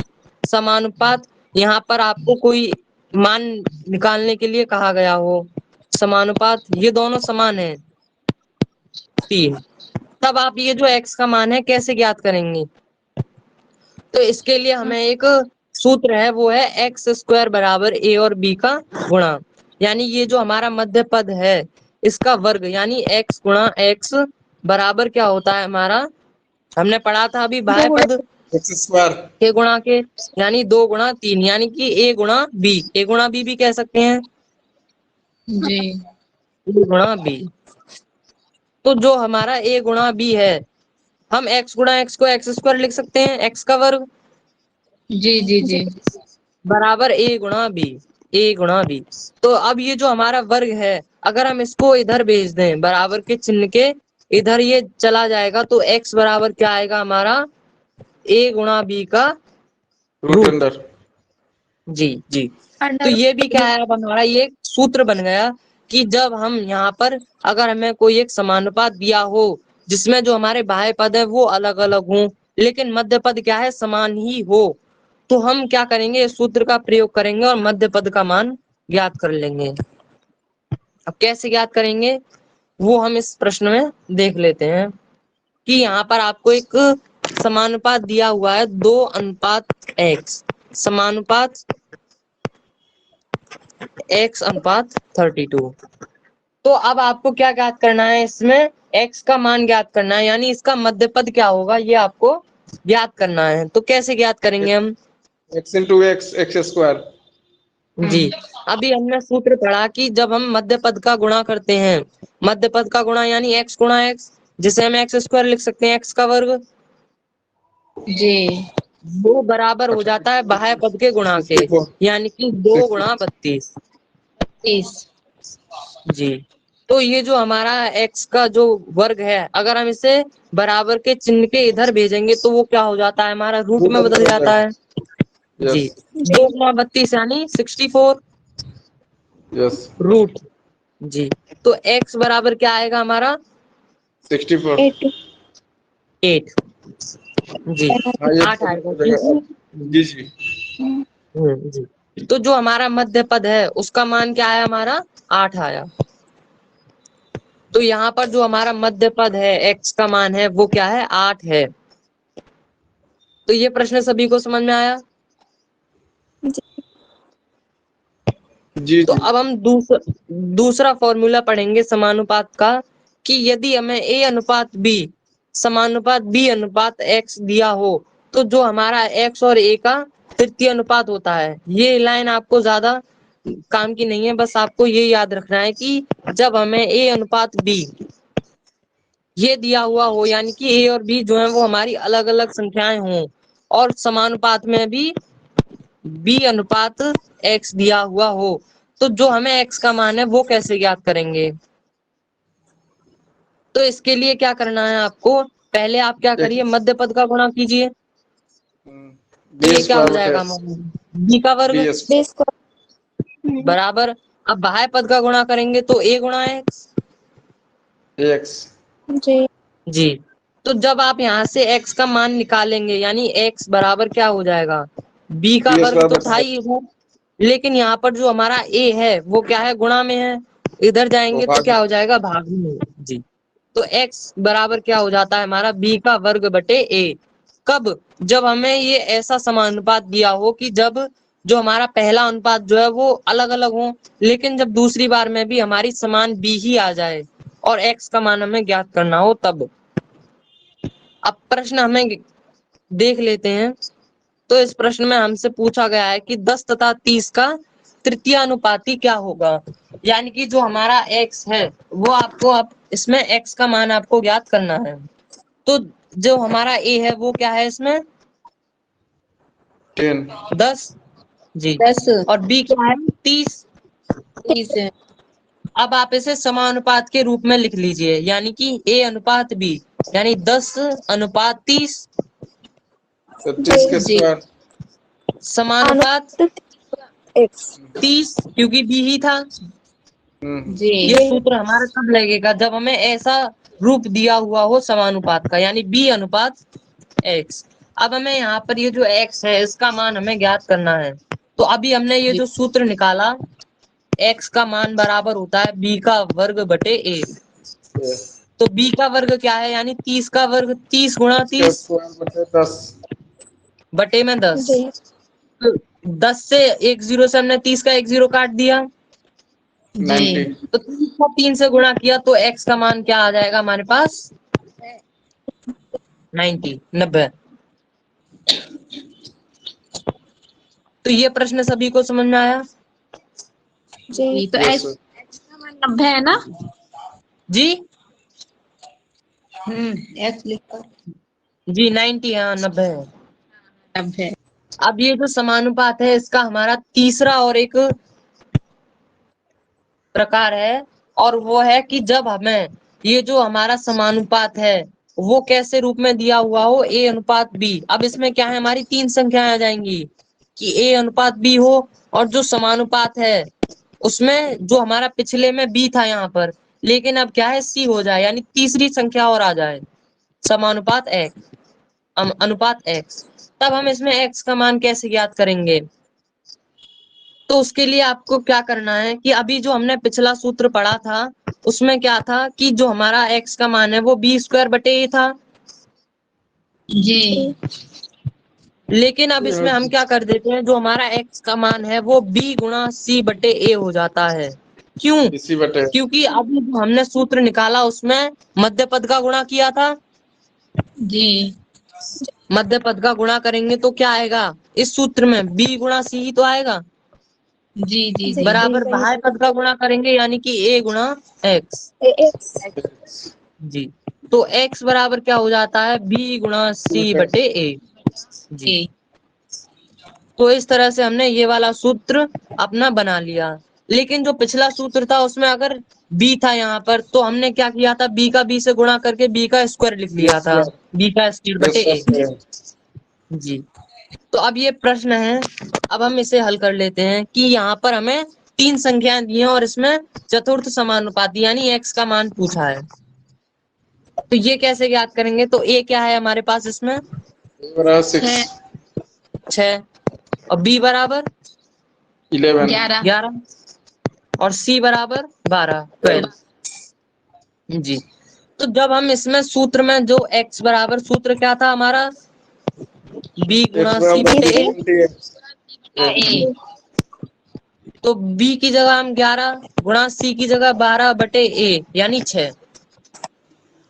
S1: समानुपात यहाँ पर आपको कोई मान निकालने के लिए कहा गया हो, समानुपात ये दोनों समान है 3, तब आप ये जो x का मान है कैसे ज्ञात करेंगे। तो इसके लिए हमें एक सूत्र है, वो है एक्स स्क्वायर बराबर ए और बी का गुणा, यानी ये जो हमारा मध्य पद है इसका वर्ग, यानी x गुणा x बराबर क्या होता है हमारा, हमने पढ़ा था अभी बाह्य
S2: 2 गुणा
S1: पद
S3: एक्स स्क्वायर
S1: के गुणा के, यानी 2 गुणा 3, यानी कि a गुणा b भी कह सकते हैं,
S2: जी
S1: a गुणा b। तो जो हमारा a गुणा b है, हम x गुणा x को एक्स स्क्वायर लिख सकते हैं, x का वर्ग
S2: जी जी जी
S1: बराबर ए गुणा बी। तो अब ये जो हमारा वर्ग है अगर हम इसको इधर भेज दें बराबर के चिन्ह के इधर, ये चला जाएगा तो x बराबर क्या आएगा हमारा ए गुणा बी का
S3: रूट अंडर
S1: जी जी। तो
S2: अंडर
S1: ये भी क्या है, अब हमारा ये सूत्र बन गया कि जब हम यहाँ पर अगर हमें कोई एक समानुपात दिया हो जिसमें जो हमारे बाह्य पद है वो अलग अलग हों लेकिन मध्य पद क्या है समान ही हो, तो हम क्या करेंगे, इस सूत्र का प्रयोग करेंगे और मध्य पद का मान ज्ञात कर लेंगे। अब कैसे ज्ञात करेंगे वो हम इस प्रश्न में देख लेते हैं कि यहाँ पर आपको एक समानुपात दिया हुआ है 2:x, समानुपात x अनुपात 32। तो अब आपको क्या ज्ञात करना है, इसमें x का मान ज्ञात करना है, यानी इसका मध्य पद क्या होगा ये आपको ज्ञात करना है। तो कैसे ज्ञात करेंगे हम
S3: X into X X square
S1: जी, अभी हमने सूत्र पढ़ा कि जब हम मध्य पद का गुणा करते हैं, मध्य पद का गुणा यानी x गुणा x, जिसे हम एक्स स्क्वायर लिख सकते हैं, x का वर्ग,
S2: जी
S1: वो बराबर हो जाता है बाह्य पद के गुणा के,
S3: 64
S1: यानी कि 2 गुणा 32
S2: 30
S1: जी। तो ये जो हमारा x का जो वर्ग है अगर हम इसे बराबर के चिन्ह के इधर भेजेंगे तो वो क्या हो जाता है, हमारा रूट में बदल जाता है जी।
S3: यस
S1: 2 गुणा 32 यानी 64
S3: यस
S1: रूट जी। तो x बराबर क्या आएगा हमारा
S3: 64
S2: 80
S1: 8 जी,
S3: हाँ ये
S1: 8 आएगा
S3: जी जी
S1: जी। तो जो हमारा मध्य पद है उसका मान क्या आया हमारा 8 आया। तो यहाँ पर जो हमारा मध्य पद है x का मान है वो क्या है 8 है। तो ये प्रश्न सभी को समझ में आया।
S3: जी
S1: तो
S3: जी
S1: अब हम दूसरा फॉर्मूला पढ़ेंगे समानुपात का कि यदि हमें a अनुपात b समानुपात b अनुपात x दिया हो तो जो हमारा x और a का तृतीय अनुपात होता है, ये लाइन आपको ज्यादा काम की नहीं है, बस आपको ये याद रखना है कि जब हमें a अनुपात b ये दिया हुआ हो, यानी कि a और b जो है वो हमारी अलग अलग संख्याएं हों और समानुपात में भी b अनुपात x दिया हुआ हो, तो जो हमें x का मान है वो कैसे ज्ञात करेंगे। तो इसके लिए क्या करना है आपको, पहले आप क्या करिए, मध्य पद का गुणा कीजिए, तो ये क्या हो जाएगा, बी का वर्ग
S3: BS
S1: बराबर, अब बाह्य पद का गुणा करेंगे तो a गुणा एक्स।
S3: AX
S1: जी, तो जब आप यहाँ से x का मान निकालेंगे यानी x बराबर क्या हो जाएगा, b का
S3: BS
S1: वर्ग तो
S3: बराबर
S1: था ही इधर, लेकिन यहाँ पर जो हमारा a है वो क्या है, गुणा में है, इधर जाएंगे तो क्या हो जाएगा, भाग में। जी, तो x बराबर क्या हो जाता है हमारा, b का वर्ग बटे a। कब, जब हमें ये ऐसा समानुपात दिया हो कि जब जो हमारा पहला अनुपात जो है वो अलग अलग हो, लेकिन जब दूसरी बार में भी हमारी समान b ही आ जाए और x का मान हमें ज्ञात करना हो तब। अब प्रश्न हमें देख लेते हैं। तो इस प्रश्न में हमसे पूछा गया है कि 10 तथा 30 का तृतीय अनुपाती क्या होगा, यानी कि जो हमारा x है वो आपको, अब इसमें x का मान आपको ज्ञात करना है। तो जो हमारा a है वो क्या है इसमें
S3: 10
S1: 10, जी,
S2: 10
S1: और b क्या है 30।
S2: 30 है।
S1: अब आप इसे समानुपात के रूप में लिख लीजिए, यानी कि a अनुपात b, यानी 10 अनुपात 30
S3: 30 के
S2: जी।
S3: स्क्वायर
S1: समानुपात 30, क्योंकि b ही था।
S2: जी
S1: ये सूत्र हमारा कब लगेगा, जब हमें ऐसा रूप दिया हुआ हो समानुपात का, यानी b अनुपात x। अब हमें यहाँ पर ये जो x है इसका मान हमें ज्ञात करना है। तो अभी हमने ये जो सूत्र निकाला, x का मान बराबर होता है b का वर्ग बटे a। तो b का वर्ग क्या है, यानी 30 का वर्ग, 30 गुणा 30
S3: स्क्वायर बटे 10
S1: बटे में 10। तो 10 से एक जीरो से हमने 30 का एक जीरो काट दिया,
S3: 90
S1: तो 30 को 3 से गुणा किया तो x का मान क्या आ जाएगा हमारे पास, 90। तो ये प्रश्न सभी को समझ में आया।
S2: जी, तो
S3: Yes,
S2: x
S3: sir.
S2: का मान 90 है ना।
S1: जी
S2: x लिखकर
S1: जी 90, हाँ 90 है।
S2: 90।
S1: अब ये जो समानुपात है इसका हमारा तीसरा और एक प्रकार है, और वो है कि जब हमें ये जो हमारा समानुपात है वो कैसे रूप में दिया हुआ हो, a अनुपात b। अब इसमें क्या है, हमारी 3 संख्याएं आ जाएंगी कि a अनुपात b हो, और जो समानुपात है उसमें जो हमारा पिछले में b था यहाँ पर, लेकिन अब क्या है c हो जाए, यानी तीसरी संख्या और आ जाए, समानुपात x, अनुपात x। तब हम इसमें x का मान कैसे ज्ञात करेंगे, तो उसके लिए आपको क्या करना है कि अभी जो हमने पिछला सूत्र पढ़ा था उसमें क्या था कि जो हमारा x का मान है वो b स्क्वायर बटे a था,
S2: जी
S1: लेकिन अब इसमें हम क्या कर देते हैं, जो हमारा x का मान है वो b गुणा c बटे a हो जाता है। क्यों,
S3: इसी बटे
S1: क्योंकि अभी जो हमने सूत्र निकाला उसमें मध्य पद का गुणा किया था,
S2: जी
S1: मध्य पद का गुणा करेंगे तो क्या आएगा, इस सूत्र में b गुणा c ही तो आएगा,
S2: जी जी जी
S1: बराबर बाह्य पद का गुणा करेंगे यानी कि a गुणा x। जी, तो x बराबर क्या हो जाता है, b गुणा c बटे a। जी,
S2: जी
S1: तो इस तरह से हमने ये वाला सूत्र अपना बना लिया। लेकिन जो पिछला सूत्र था उसमें अगर b था यहाँ पर, तो हमने क्या किया था, b का b से गुणा करके b का स्क्वायर लिख लिया था, b का स्क्वायर बटे a। जी, तो अब ये प्रश्न है, अब हम इसे हल कर लेते हैं कि यहाँ पर हमें 3 संख्याएं दी हैं और इसमें चतुर्थ समानुपाती यानी x का मान पूछा है। तो ये कैसे ज्ञात करेंगे, तो a क्या है हमारे पास इसमें
S3: 6
S1: 6, और b बराबर
S3: 11
S1: 11, और c बराबर 12 12। जी, तो जब हम इसमें सूत्र में जो x बराबर, सूत्र क्या था हमारा, b गुणा
S3: X
S1: c
S3: बराबर
S1: बटे a,
S3: 28
S1: तो b की जगह हम 11 गुणा c की जगह 12 बटे a यानी 6।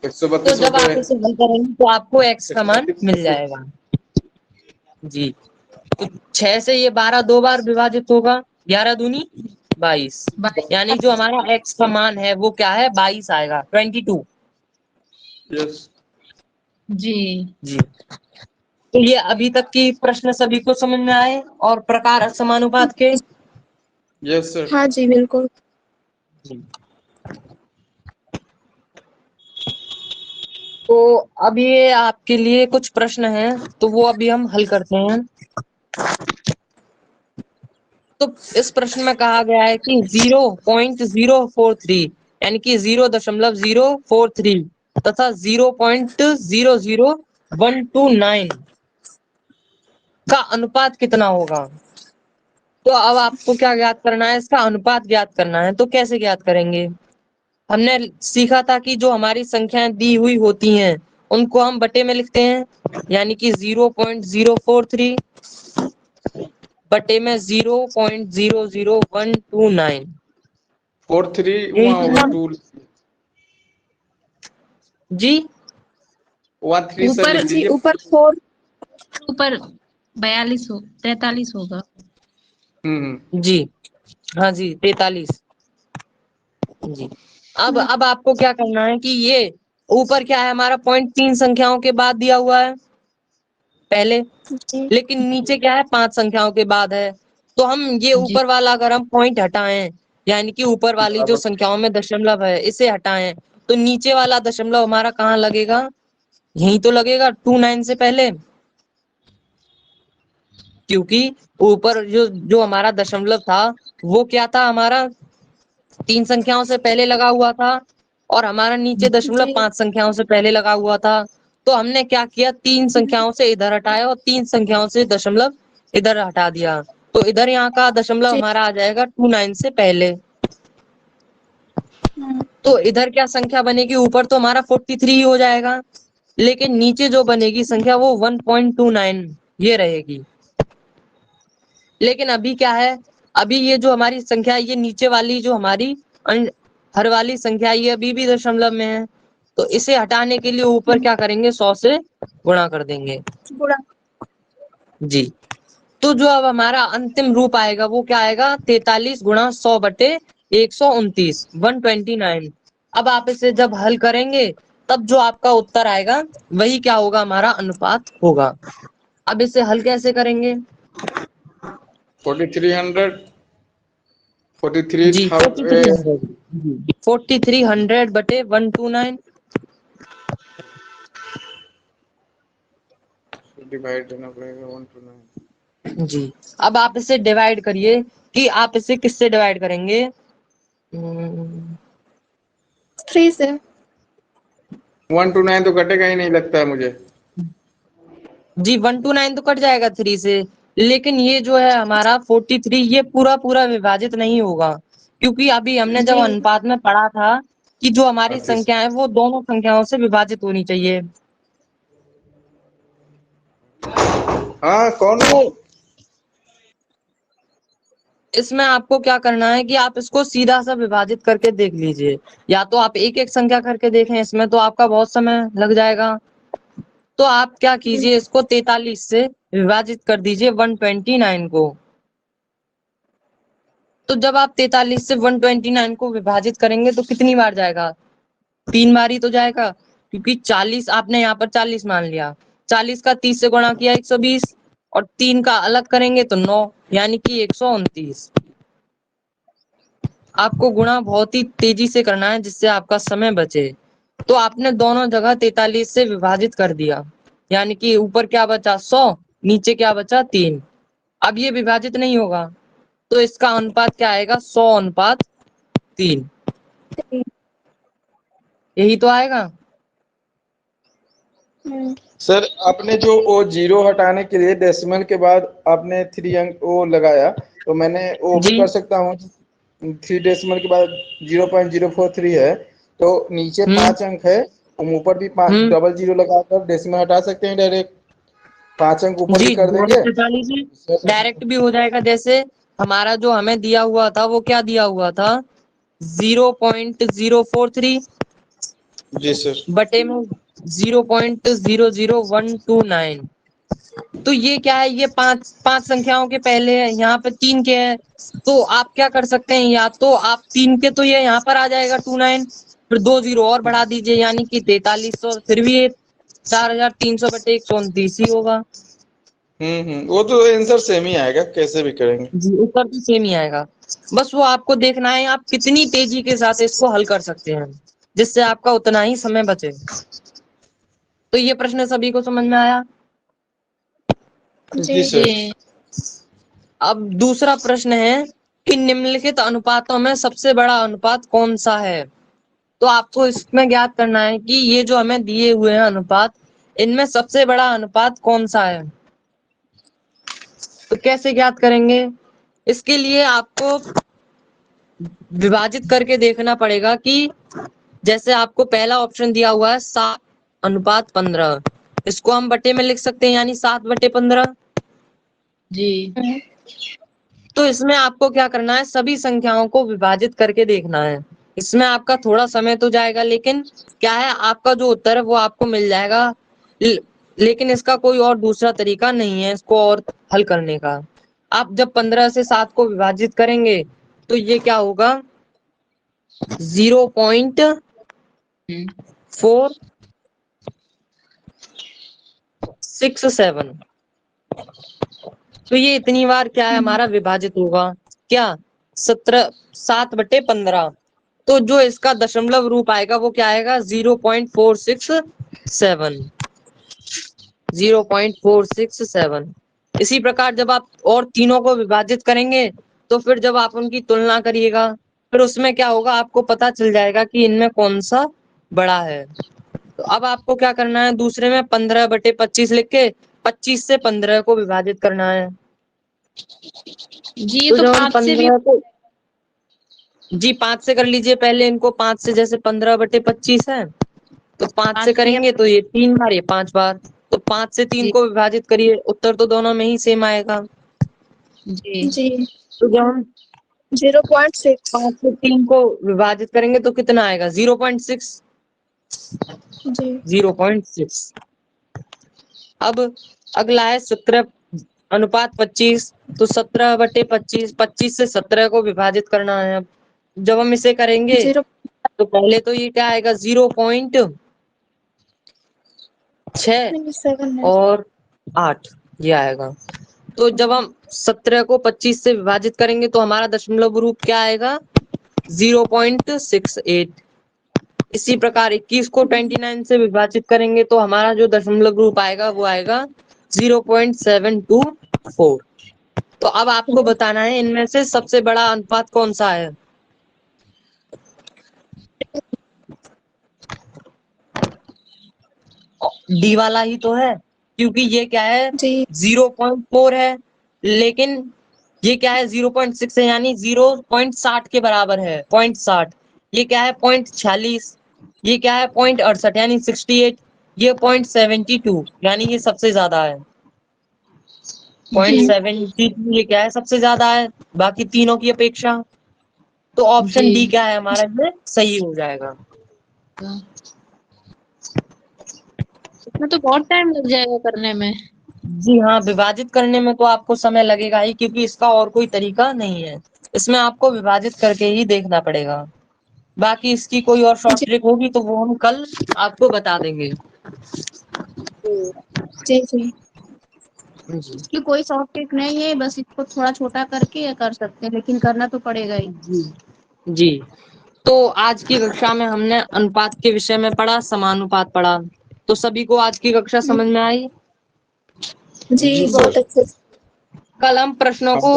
S1: तो
S3: 132
S1: जब आप
S3: बटे
S1: इसे हल करेंगे तो आपको x का मान मिल जाएगा। जी, तो 6 से ये 12 दो बार विभाजित होगा, 11 दूनी 22, यानी जो हमारा x का मान है वो क्या है, 22 आएगा, 22।
S3: यस
S2: जी
S1: जी, तो ये अभी तक की प्रश्न सभी को समझ में आए और प्रकार समानुपात के।
S3: यस सर
S4: हाँ जी बिल्कुल।
S1: जी। तो अब ये आपके लिए कुछ प्रश्न हैं, तो वो अभी हम हल करते हैं। तो इस प्रश्न में कहा गया है कि 0.043 यानी कि 0.043 तथा 0.00129 का अनुपात कितना होगा। तो अब आपको क्या ज्ञात करना है, इसका अनुपात ज्ञात करना है। तो कैसे ज्ञात करेंगे, हमने सीखा था कि जो हमारी संख्याएं दी हुई होती हैं उनको हम बटे में लिखते हैं, यानी कि 0.043 बटे में 0.00129।
S3: 4-3
S1: यही
S3: वहाँ
S1: तो
S3: होगा
S1: हम
S3: 2
S1: जी
S3: 1-3 सर
S2: ऊपर
S3: लिख दीजिए।
S2: ऊपर 4 ऊपर 43 होगा।
S1: जी हाँ जी 43 जी। अब आपको क्या करना है कि ये ऊपर क्या है हमारा 0.3 संख्याओं के बाद दिया हुआ है पहले, लेकिन नीचे क्या है 5 संख्याओं के बाद है। तो हम ये
S2: जी
S1: ऊपर वाला अगर हम पॉइंट हटाएं, यानी कि ऊपर वाली जो संख्याओं में दशमलव है इसे हटाएं, तो नीचे वाला दशमलव हमारा कहाँ लगेगा, यही तो लगेगा 29 से पहले, क्योंकि ऊपर जो जो हमारा दशमलव था वो क्या था हमारा 3 संख्याओं से पहले लगा हुआ था, और हमारा नीचे दशमलव 5 संख्याओं से पहले लगा हुआ था। तो हमने क्या किया, 3 संख्याओं से इधर हटाया और 3 संख्याओं से दशमलव इधर हटा दिया। तो इधर यहाँ का दशमलव हमारा आ जाएगा 29 से पहले। तो इधर क्या संख्या बनेगी, ऊपर तो हमारा 43 हो जाएगा, लेकिन नीचे जो बनेगी संख्या वो 1.29 ये रहेगी। लेकिन अभी क्या है, अभी ये जो हमारी संख्या है, ये नीचे वाली जो हमारी हर वाली संख्या ये अभी भी दशमलव में है, तो इसे हटाने के लिए ऊपर क्या करेंगे, 100 से गुणा कर देंगे जी। तो जो अब हमारा अंतिम रूप आएगा वो क्या आएगा, 43 गुणा 100 बटे 129 129। अब आप इसे जब हल करेंगे तब जो आपका उत्तर आएगा वही क्या होगा, हमारा अनुपात होगा। अब इसे हल कैसे करेंगे
S3: 4300
S1: जी 4300 बटे 129
S3: डिवाइड करना पड़ेगा 1 to 9।
S1: जी। अब आप इसे डिवाइड करिए, कि आप इसे किससे डिवाइड करेंगे
S2: 3 से।
S3: 1 to 9 तो कटेगा ही नहीं लगता है मुझे।
S1: जी 129 तो कट जाएगा 3 से, लेकिन ये जो है हमारा 43 ये पूरा पूरा विभाजित नहीं होगा, क्योंकि अभी हमने जब अनुपात में पढ़ा था कि जो हमारी संख्या है वो दोनों संख्याओं से विभाजित होनी चाहिए।
S3: हाँ कौन
S1: तो इसमें आपको क्या करना है कि आप इसको सीधा सा विभाजित करके देख लीजिए, या तो आप एक एक संख्या करके देखें, इसमें तो आपका बहुत समय लग जाएगा। तो आप क्या कीजिए, इसको 43 से विभाजित कर दीजिए 129 को। तो जब आप 43 से 129 को विभाजित करेंगे तो कितनी बार जाएगा, 3 बार ही तो जाएगा, क्योंकि 40 आपने यहाँ पर 40 मान लिया, 40 का 30 से गुणा किया 120, और 3 का अलग करेंगे तो 9 यानी कि 129। आपको गुणा बहुत ही तेजी से करना है जिससे आपका समय बचे। तो आपने दोनों जगह 43 से विभाजित कर दिया, यानी कि ऊपर क्या बचा 100, नीचे क्या बचा 3। अब ये विभाजित नहीं होगा, तो इसका अनुपात क्या आएगा 100:3, यही तो आएगा।
S3: सर आपने जो वो जीरो हटाने के लिए डेसिमल के बाद आपने 3 अंक वो लगाया, तो मैंने वो भी
S1: जी
S3: कर सकता हूँ 3 डेसिमल के बाद 0.043 है, तो नीचे 5 अंक है, हम ऊपर भी 5
S1: हम्म
S3: डबल जीरो लगाकर डेसिमल हटा सकते हैं डायरेक्ट, 5 अंक ऊपर भी
S1: जी
S3: कर देंगे।
S1: डायरेक्ट हटा लीजिए, डायरेक्ट भी हो जाएगा। जैसे हमारा जो हमें दिया हुआ था वो क्या दिया हुआ था 0.043
S3: जी सर।
S1: बटे में 0.00129। तो ये क्या है, ये पांच संख्याओं के पहले है, यहाँ पे 3 के हैं, तो आप क्या कर सकते हैं, या तो आप 3 के तो ये यहाँ पर आ जाएगा 29, फिर 2 जीरो और बढ़ा दीजिए यानी कि 4300, फिर भी ये 4300 बटे 129 ही होगा।
S3: वो तो आंसर सेम ही आएगा कैसे भी करेंगे।
S1: जी उत्तर तो सेम ही आएगा, बस वो आपको देखना है आप कितनी तेजी के साथ इसको हल कर सकते हैं, जिससे आपका उतना ही समय बचे। तो ये प्रश्न सभी को समझ में आया?
S3: जी सर।
S2: जी
S1: अब दूसरा प्रश्न है कि निम्नलिखित अनुपातों में सबसे बड़ा अनुपात कौन सा है? तो आपको इसमें ज्ञात करना है कि ये जो हमें दिए हुए हैं अनुपात, इनमें सबसे बड़ा अनुपात कौन सा है। तो कैसे ज्ञात करेंगे? इसके लिए आपको विभाजित करके देखना पड़ेगा कि जैसे आपको पहला ऑप्शन दिया हुआ है 7:15, इसको हम बटे में लिख सकते हैं, यानी 7/15।
S2: जी
S1: तो इसमें आपको क्या करना है, सभी संख्याओं को विभाजित करके देखना है। इसमें आपका थोड़ा समय तो जाएगा, लेकिन क्या है, आपका जो उत्तर है वो आपको मिल जाएगा। लेकिन इसका कोई और दूसरा तरीका नहीं है इसको और हल करने का। आप जब 15 से 7 को विभाजित करेंगे तो ये क्या होगा, 0.467। तो ये इतनी बार क्या है हमारा विभाजित होगा, क्या 7/15। तो जो इसका दशमलव रूप आएगा वो क्या आएगा, 0.467। 0.467। इसी प्रकार जब आप और तीनों को विभाजित करेंगे तो फिर जब आप उनकी तुलना करिएगा, फिर उसमें क्या होगा, आपको पता चल जाएगा कि इनमें कौन सा बड़ा है। तो अब आपको क्या करना है, दूसरे में 15/25 लिख के 25 से 15 को विभाजित करना है।
S2: जी
S1: तो
S2: तो
S1: जब हम
S2: 5 से भी
S1: 15 को, जी 5 से कर लीजिए पहले इनको। 5 से जैसे 15/25 है, तो 5 से
S2: 5 किया।
S1: करेंगे तो ये 3 बार, ये 5 बार। तो 5 से 3
S2: जी
S1: को विभाजित करिए, उत्तर तो दोनों में ही सेम आएगा।
S2: जी
S4: जी
S1: तो जब हम
S4: 0.6।
S1: 5 से 3 को विभाजित करेंगे तो कितना आएगा, 0.6।
S4: जी
S1: 0.6। अब अगला है 17:25। तो 17/25, 25 से 17 को विभाजित करना है। अब जब हम इसे करेंगे
S4: 0
S1: तो पहले तो ये क्या आएगा, 0.6
S4: 7 है।
S1: और 8 ये आएगा। तो जब हम 17 को 25 से विभाजित करेंगे तो हमारा दशमलव रूप क्या आएगा, 0.68। इसी प्रकार 21 को 29 से विभाजित करेंगे तो हमारा जो दशमलव रूप आएगा वो आएगा 0.724। तो अब आपको बताना है इनमें से सबसे बड़ा अनुपात कौन सा है। डी वाला ही तो है, क्योंकि ये क्या है,
S4: जी
S1: 0.4 है, लेकिन ये क्या है 0.6 है, यानी 0.60 के बराबर है, 0.60। ये क्या है 0.46। ये क्या है 0.68 यानी 68। ये 0.72 यानी ये सबसे ज्यादा है। 0.72 ये क्या है, सबसे ज्यादा है बाकी तीनों की अपेक्षा। तो ऑप्शन डी
S2: जी
S1: क्या है हमारा, ये सही हो जाएगा।
S2: इसमें तो बहुत टाइम लग जाएगा करने में।
S1: जी हाँ, विभाजित करने में तो आपको समय लगेगा ही, क्योंकि इसका और कोई तरीका नहीं है। इसमें आपको विभाजित करके ही देखना पड़ेगा। बाकी इसकी कोई और शॉर्ट
S4: जी
S1: ट्रिक होगी तो वो हम कल आपको बता देंगे।
S4: जी जी
S1: जी
S4: इसकी कोई शॉर्ट ट्रिक नहीं है, बस इसको थोड़ा छोटा करके कर सकते हैं, लेकिन करना तो पड़ेगा ही।
S1: जी जी। तो आज की कक्षा में हमने अनुपात के विषय में पढ़ा, समानुपात पढ़ा। तो सभी को आज की कक्षा समझ में आई?
S4: जी
S3: जी
S4: बहुत
S3: सर।
S4: अच्छे से।
S1: कल हम प्रश्नों को